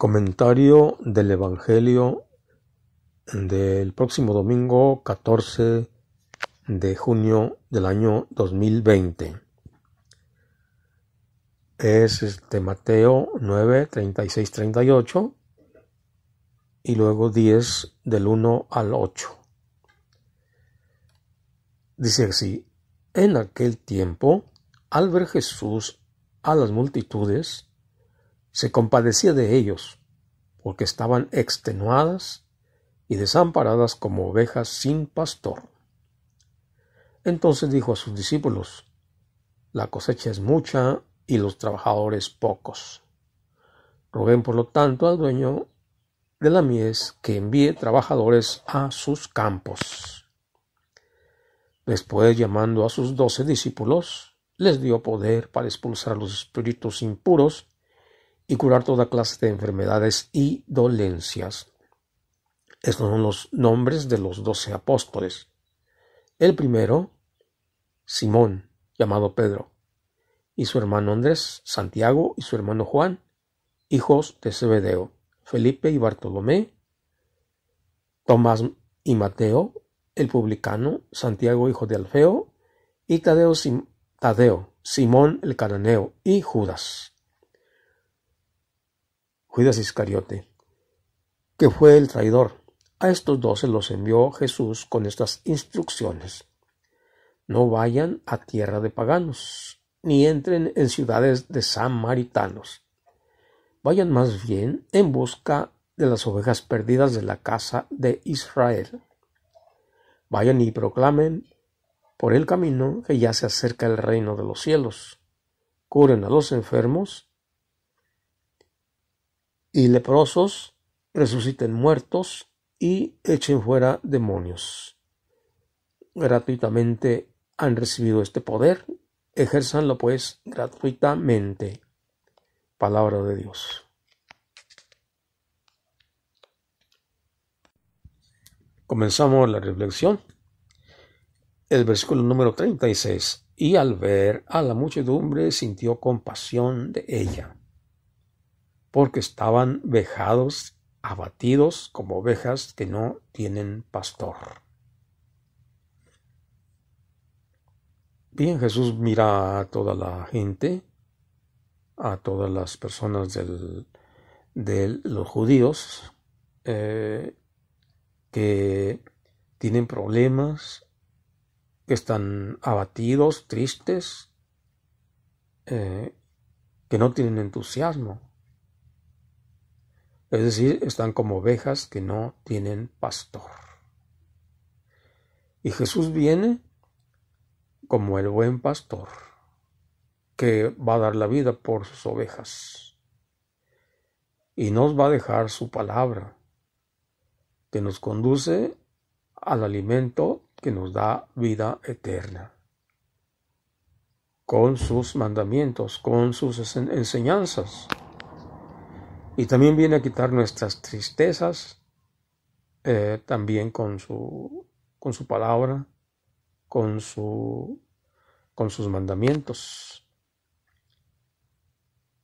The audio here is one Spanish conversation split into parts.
Comentario del Evangelio del próximo domingo 14 de junio del año 2020. Es Mateo 9, 36, 38 y luego 10 del 1 al 8. Dice así: en aquel tiempo, al ver Jesús a las multitudes, se compadecía de ellos, porque estaban extenuadas y desamparadas como ovejas sin pastor. Entonces dijo a sus discípulos: la cosecha es mucha y los trabajadores pocos. Roguen por lo tanto al dueño de la mies que envíe trabajadores a sus campos. Después, llamando a sus 12 discípulos, les dio poder para expulsar los espíritus impuros y curar toda clase de enfermedades y dolencias. Estos son los nombres de los 12 apóstoles. El primero, Simón, llamado Pedro, y su hermano Andrés, Santiago y su hermano Juan, hijos de Zebedeo, Felipe y Bartolomé, Tomás y Mateo, el publicano, Santiago hijo de Alfeo, y Tadeo, Simón el cananeo, y Judas Iscariote, que fue el traidor. A estos 12 los envió Jesús con estas instrucciones: no vayan a tierra de paganos, ni entren en ciudades de samaritanos. Vayan más bien en busca de las ovejas perdidas de la casa de Israel. Vayan y proclamen por el camino que ya se acerca el reino de los cielos. Curen a los enfermos y leprosos, resuciten muertos y echen fuera demonios. Gratuitamente han recibido este poder, ejérzanlo pues gratuitamente. Palabra de Dios. Comenzamos la reflexión. El versículo número 36. Y al ver a la muchedumbre sintió compasión de ella, porque estaban vejados, abatidos como ovejas que no tienen pastor. Bien, Jesús mira a toda la gente, a todas las personas de los judíos que tienen problemas, que están abatidos, tristes, que no tienen entusiasmo. Es decir, están como ovejas que no tienen pastor. Y Jesús viene como el buen pastor, que va a dar la vida por sus ovejas. Y nos va a dejar su palabra, que nos conduce al alimento que nos da vida eterna, con sus mandamientos, con sus enseñanzas. Y también viene a quitar nuestras tristezas, también con su palabra, con sus mandamientos.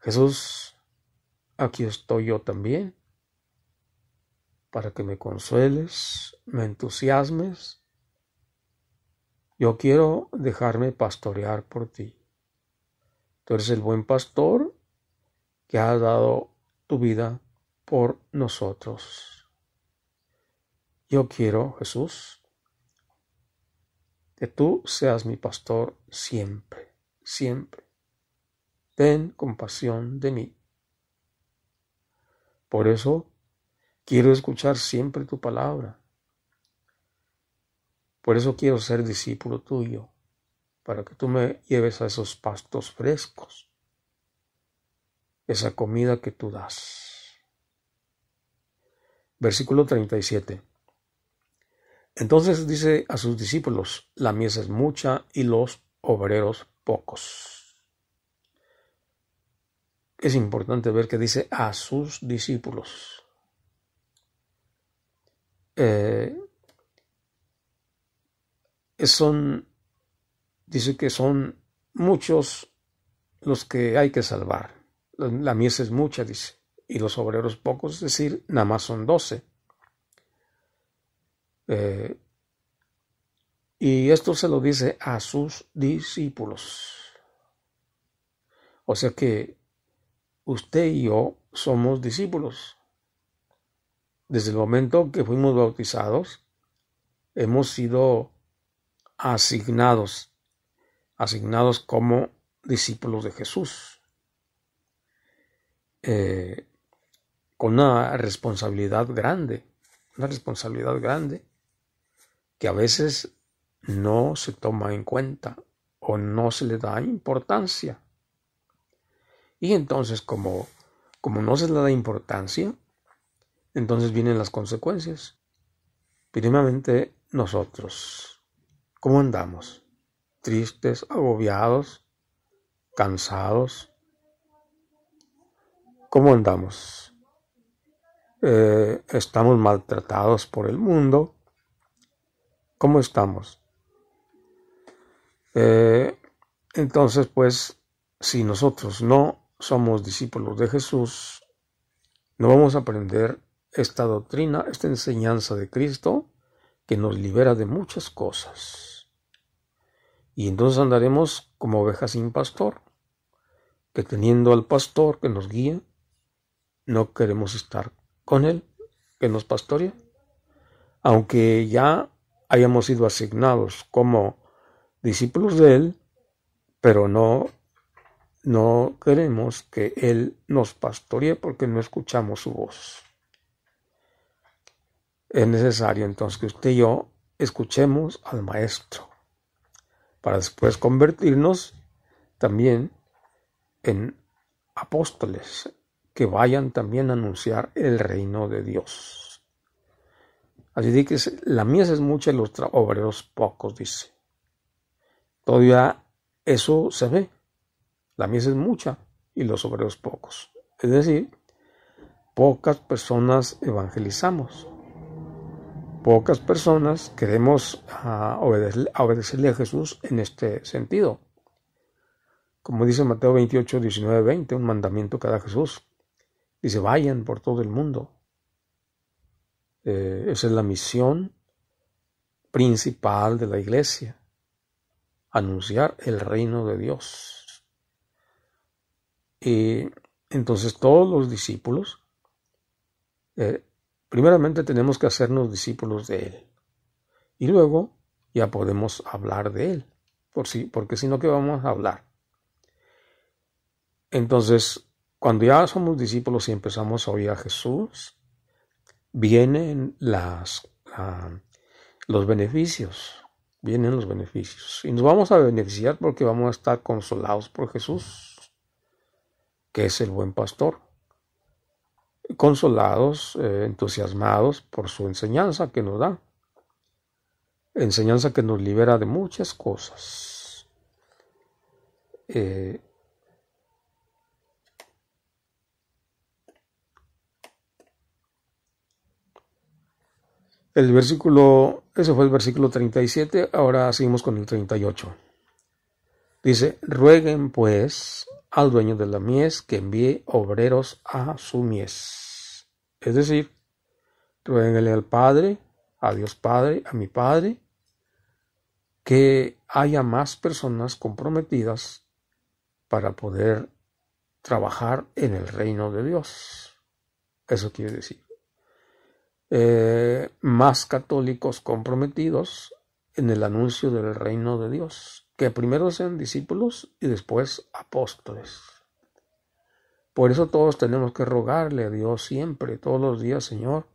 Jesús, aquí estoy yo también, para que me consueles, me entusiasmes. Yo quiero dejarme pastorear por ti. Tú eres el buen pastor que ha dado tu vida por nosotros. Yo quiero, Jesús, que tú seas mi pastor siempre, siempre. Ten compasión de mí. Por eso quiero escuchar siempre tu palabra. Por eso quiero ser discípulo tuyo, para que tú me lleves a esos pastos frescos, esa comida que tú das. Versículo 37. Entonces dice a sus discípulos: la mies es mucha y los obreros pocos. Es importante ver que dice a sus discípulos. Dice que son muchos los que hay que salvar. La mies es mucha, dice. y los obreros pocos, es decir, nada más son 12. Y esto se lo dice a sus discípulos. O sea que usted y yo somos discípulos. Desde el momento que fuimos bautizados, hemos sido asignados como discípulos de Jesús, con una responsabilidad grande que a veces no se toma en cuenta o no se le da importancia. Y entonces, como no se le da importancia, entonces vienen las consecuencias. Primeramente, nosotros, ¿cómo andamos? Tristes, agobiados, cansados. ¿Cómo andamos? Estamos maltratados por el mundo. ¿Cómo estamos? Entonces, pues, si nosotros no somos discípulos de Jesús, no vamos a aprender esta doctrina, esta enseñanza de Cristo, que nos libera de muchas cosas. Y entonces andaremos como ovejas sin pastor, que teniendo al pastor que nos guía, no queremos estar con él, que nos pastorea. Aunque ya hayamos sido asignados como discípulos de él, pero no queremos que él nos pastoree porque no escuchamos su voz. Es necesario entonces que usted y yo escuchemos al Maestro para después convertirnos también en apóstoles que vayan también a anunciar el reino de Dios. Así de que la mies es mucha y los obreros pocos, dice. Todavía eso se ve. La mies es mucha y los obreros pocos. Es decir, pocas personas evangelizamos. Pocas personas queremos obedecerle a Jesús en este sentido. Como dice Mateo 28, 19, 20, un mandamiento que da Jesús. Dice, vayan por todo el mundo. Esa es la misión principal de la iglesia. Anunciar el reino de Dios. Y entonces todos los discípulos, primeramente tenemos que hacernos discípulos de Él. Y luego ya podemos hablar de Él. Porque si no, ¿qué vamos a hablar? Entonces, cuando ya somos discípulos y empezamos a oír a Jesús, vienen los beneficios. Vienen los beneficios. Y nos vamos a beneficiar porque vamos a estar consolados por Jesús, que es el buen pastor. Consolados, entusiasmados por su enseñanza que nos da. Enseñanza que nos libera de muchas cosas. Ese fue el versículo 37, ahora seguimos con el 38. Dice, rueguen pues al dueño de la mies que envíe obreros a su mies. Es decir, ruéguenle al Padre, a Dios Padre, a mi Padre, que haya más personas comprometidas para poder trabajar en el reino de Dios. Eso quiere decir. Más católicos comprometidos en el anuncio del reino de Dios, que primero sean discípulos y después apóstoles. Por eso todos tenemos que rogarle a Dios siempre, todos los días, Señor,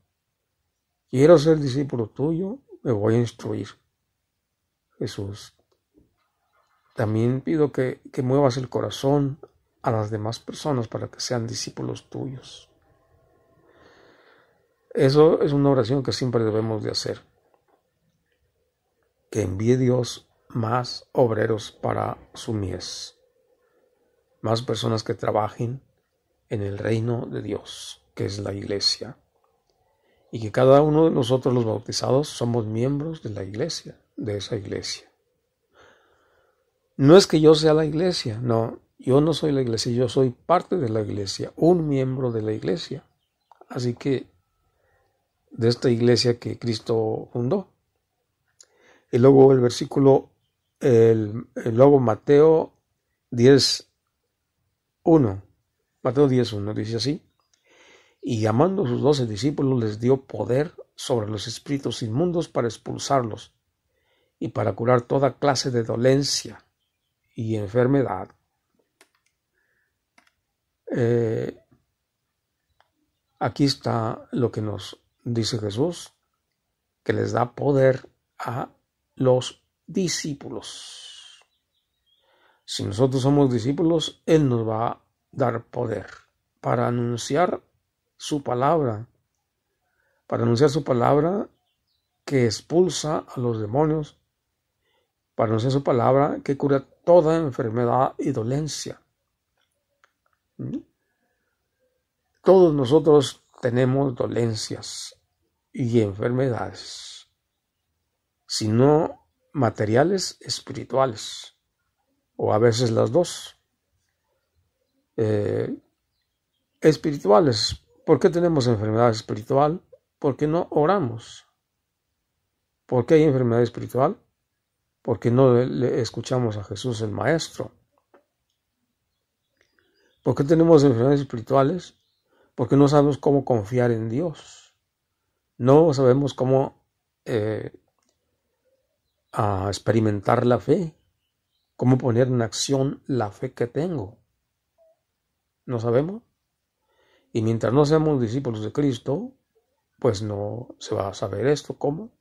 quiero ser discípulo tuyo, me voy a instruir. Jesús, también pido que muevas el corazón a las demás personas para que sean discípulos tuyos. Eso es una oración que siempre debemos de hacer. Que envíe Dios más obreros para su mies. Más personas que trabajen en el reino de Dios, que es la iglesia. Y que cada uno de nosotros los bautizados somos miembros de la iglesia, de esa iglesia. No es que yo sea la iglesia, no. Yo no soy la iglesia, yo soy parte de la iglesia, un miembro de la iglesia. Así que de esta iglesia que Cristo fundó. Y luego el versículo, luego Mateo 10:1. Mateo 10:1 dice así: y llamando a sus 12 discípulos les dio poder sobre los espíritus inmundos para expulsarlos y para curar toda clase de dolencia y enfermedad. Aquí está lo que nos dice Jesús, que les da poder a los discípulos. Si nosotros somos discípulos, Él nos va a dar poder para anunciar su palabra, que expulsa a los demonios, para anunciar su palabra que cura toda enfermedad y dolencia. Todos nosotros tenemos dolencias y enfermedades, si no materiales, espirituales, o a veces las dos. Espirituales. ¿Por qué tenemos enfermedad espiritual? Porque no oramos. ¿Por qué hay enfermedad espiritual? Porque no le escuchamos a Jesús el Maestro. ¿Por qué tenemos enfermedades espirituales? Porque no sabemos cómo confiar en Dios. No sabemos cómo experimentar la fe. Cómo poner en acción la fe que tengo. ¿No sabemos? Y mientras no seamos discípulos de Cristo, pues no se va a saber esto. ¿Cómo?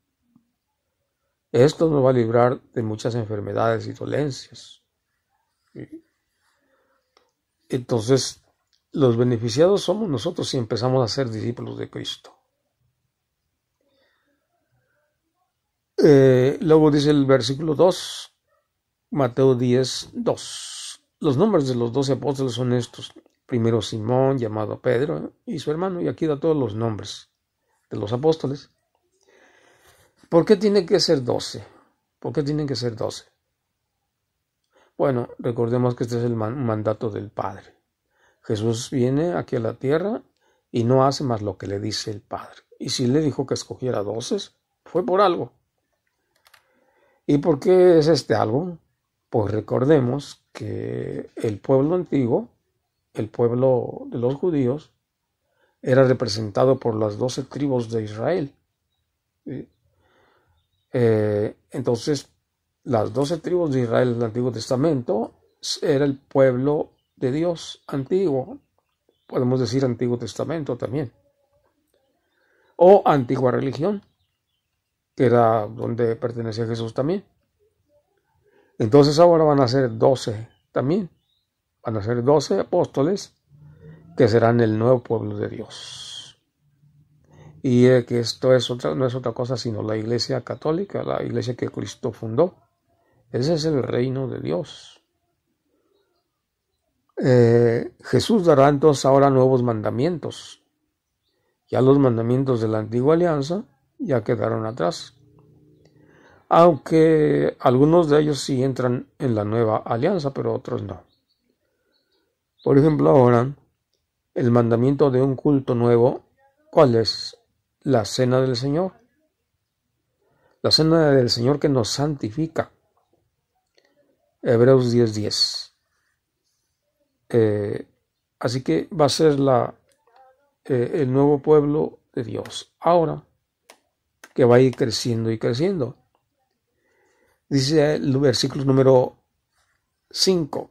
Esto nos va a librar de muchas enfermedades y dolencias. Entonces, los beneficiados somos nosotros si empezamos a ser discípulos de Cristo. Luego dice el versículo 2, Mateo 10:2. Los nombres de los 12 apóstoles son estos. Primero Simón, llamado Pedro, y su hermano, y aquí da todos los nombres de los apóstoles. ¿Por qué tiene que ser 12? ¿Por qué tienen que ser 12? Bueno, recordemos que este es el mandato del Padre. Jesús viene aquí a la tierra y no hace más lo que le dice el Padre. Y si le dijo que escogiera 12, fue por algo. ¿Y por qué es este algo? Pues recordemos que el pueblo antiguo, el pueblo de los judíos, era representado por las 12 tribus de Israel. ¿Sí? Entonces, las 12 tribus de Israel del Antiguo Testamento era el pueblo de Dios antiguo. Podemos decir Antiguo Testamento también. O antigua religión, que era donde pertenecía Jesús también. Entonces ahora van a ser 12 también. Van a ser 12 apóstoles que serán el nuevo pueblo de Dios. Y que esto no es otra cosa sino la iglesia católica, la iglesia que Cristo fundó. Ese es el reino de Dios. Jesús dará entonces ahora nuevos mandamientos. Ya los mandamientos de la antigua alianza ya quedaron atrás. Aunque algunos de ellos sí entran en la nueva alianza, pero otros no. Por ejemplo, ahora, el mandamiento de un culto nuevo, ¿cuál es? La cena del Señor. La cena del Señor que nos santifica. Hebreos 10:10. Así que va a ser el nuevo pueblo de Dios. Ahora, que va a ir creciendo y creciendo. Dice el versículo número 5.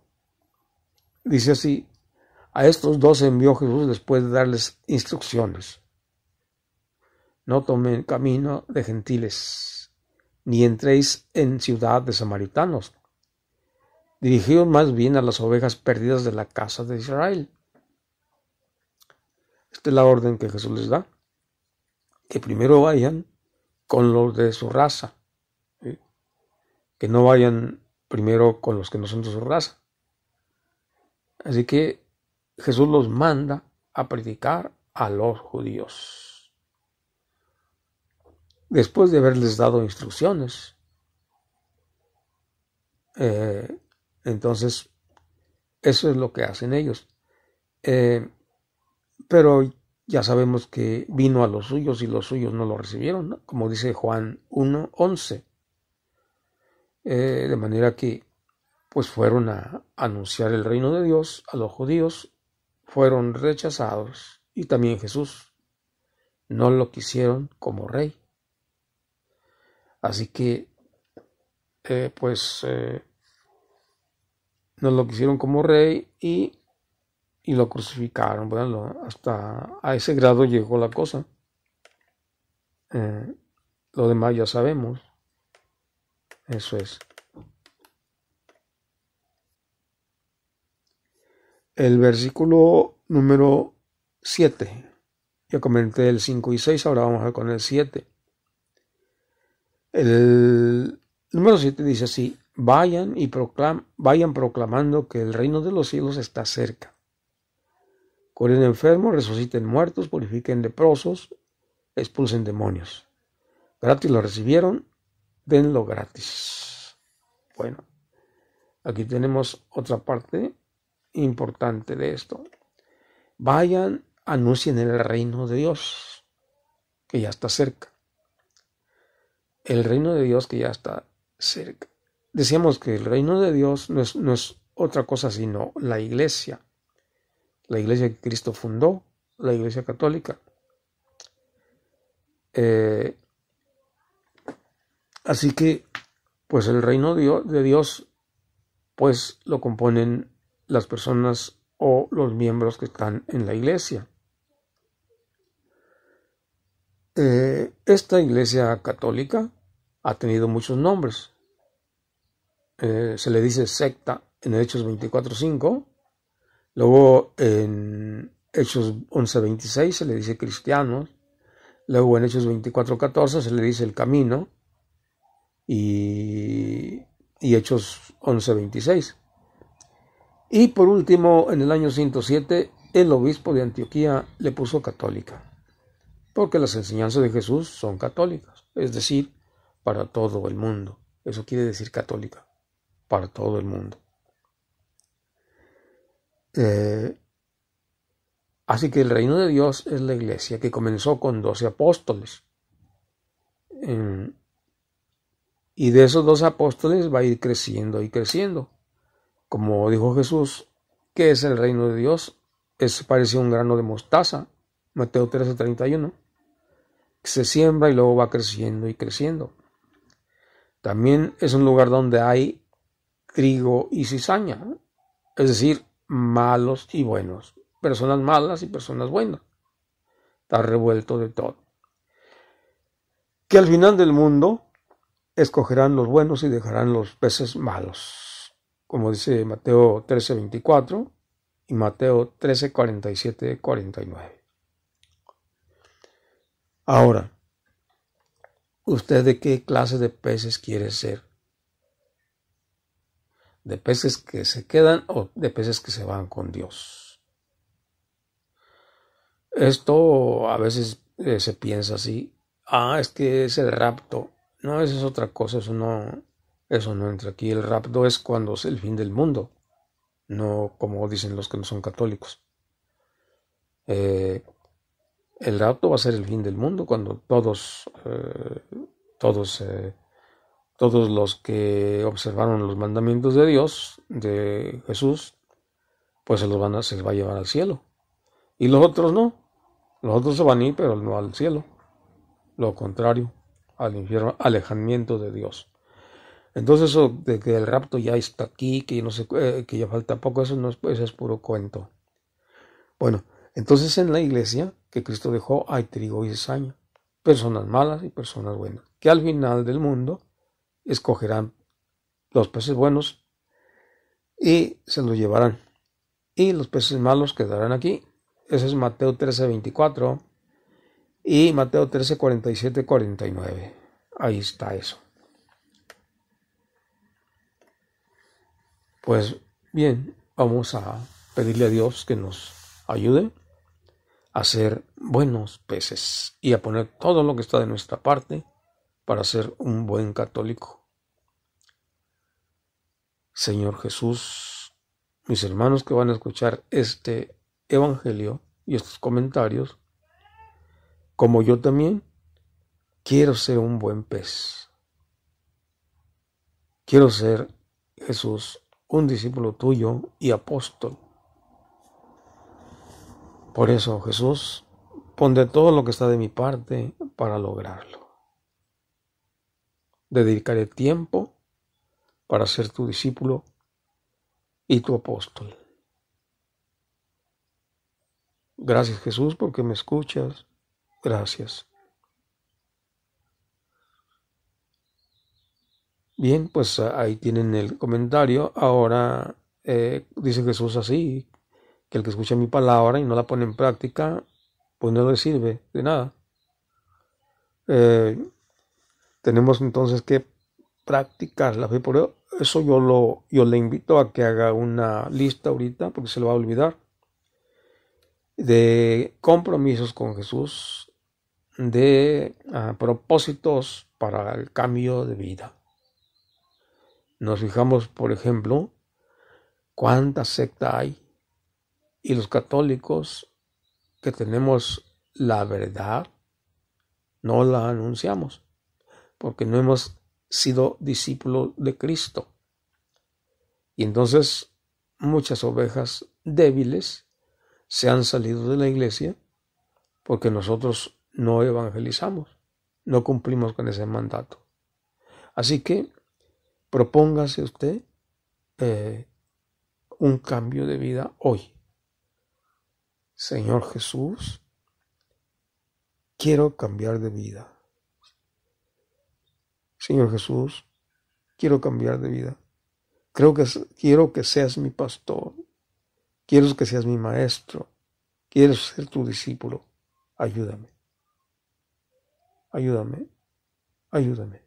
Dice así: a estos 12 envió Jesús después de darles instrucciones. No tomen camino de gentiles, ni entréis en ciudad de samaritanos. Dirigidos más bien a las ovejas perdidas de la casa de Israel. Esta es la orden que Jesús les da. Que primero vayan con los de su raza. ¿Sí? Que no vayan primero con los que no son de su raza. Así que Jesús los manda a predicar a los judíos. Después de haberles dado instrucciones, entonces Eso es lo que hacen ellos. Pero ya sabemos que vino a los suyos y los suyos no lo recibieron, ¿no? Como dice Juan 1:11. De manera que pues fueron a anunciar el reino de Dios a los judíos, fueron rechazados, y también Jesús no lo quisieron como rey. Así que no lo quisieron como rey y lo crucificaron. Bueno, hasta a ese grado llegó la cosa. Lo demás ya sabemos. Eso es. El versículo número 7. Ya comenté el 5 y 6, ahora vamos a ver con el 7. El número 7 dice así: vayan proclamando que el reino de los cielos está cerca. Curen enfermos, resuciten muertos, purifiquen leprosos, expulsen demonios. Gratis lo recibieron, denlo gratis. Bueno, aquí tenemos otra parte importante de esto. Vayan, anuncien el reino de Dios, que ya está cerca. El reino de Dios que ya está cerca. Decíamos que el reino de Dios no es otra cosa sino la iglesia que Cristo fundó, la iglesia católica. Así que, pues el reino de Dios, pues lo componen las personas o los miembros que están en la iglesia. Esta iglesia católica ha tenido muchos nombres. Se le dice secta en Hechos 24:5. Luego en Hechos 11:26 se le dice cristianos. Luego en Hechos 24:14 se le dice el camino. Y Hechos 11:26. Y por último, en el año 107, el obispo de Antioquía le puso católica, porque las enseñanzas de Jesús son católicas, es decir, para todo el mundo. Eso quiere decir católica, para todo el mundo. Así que el reino de Dios es la iglesia que comenzó con 12 apóstoles. Y de esos 12 apóstoles va a ir creciendo y creciendo. Como dijo Jesús, ¿qué es el reino de Dios? Es parecido a un grano de mostaza, Mateo 13:31, que se siembra y luego va creciendo y creciendo. También es un lugar donde hay trigo y cizaña, es decir, malos y buenos, personas malas y personas buenas. Está revuelto de todo. Que al final del mundo escogerán los buenos y dejarán los peces malos, como dice Mateo 13:24 y Mateo 13:47-49. Ahora, ¿usted de qué clase de peces quiere ser? ¿De peces que se quedan o de peces que se van con Dios? Esto a veces se piensa así: es que es el rapto. No, eso es otra cosa, eso no entra aquí. El rapto es cuando es el fin del mundo, no como dicen los que no son católicos. El rapto va a ser el fin del mundo, cuando todos los que observaron los mandamientos de Dios, de Jesús, pues se les va a llevar al cielo. Y los otros no. Los otros se van a ir, pero no al cielo. Lo contrario, al infierno, alejamiento de Dios. Entonces eso de que el rapto ya está aquí, que no sé, que ya falta poco, eso es puro cuento. Bueno, entonces en la iglesia que Cristo dejó hay trigo y cizaña, personas malas y personas buenas, que al final del mundo escogerán los peces buenos y se los llevarán, y los peces malos quedarán aquí. Ese es Mateo 13:24 y Mateo 13:47-49. Ahí está eso. Pues bien, vamos a pedirle a Dios que nos ayude a ser buenos peces y a poner todo lo que está de nuestra parte para ser un buen católico. Señor Jesús, mis hermanos que van a escuchar este evangelio y estos comentarios, como yo también, quiero ser un buen pez. Quiero ser, Jesús, un discípulo tuyo y apóstol. Por eso, Jesús, pon de todo lo que está de mi parte para lograrlo. Dedicaré tiempo para ser tu discípulo y tu apóstol. Gracias, Jesús, porque me escuchas. Gracias. Bien, pues ahí tienen el comentario. Ahora dice Jesús así, que el que escucha mi palabra y no la pone en práctica, pues no le sirve de nada. Tenemos entonces que practicar la fe. Por eso yo le invito a que haga una lista ahorita, porque se le va a olvidar, de compromisos con Jesús, de propósitos para el cambio de vida. Nos fijamos, por ejemplo, cuánta secta hay, y los católicos que tenemos la verdad no la anunciamos, porque no hemos sido discípulos de Cristo. Y entonces muchas ovejas débiles se han salido de la iglesia porque nosotros no evangelizamos, no cumplimos con ese mandato. Así que propóngase usted un cambio de vida hoy. Señor Jesús, quiero cambiar de vida. Señor Jesús, quiero cambiar de vida. Quiero que seas mi pastor. Quiero que seas mi maestro. Quiero ser tu discípulo. Ayúdame. Ayúdame. Ayúdame.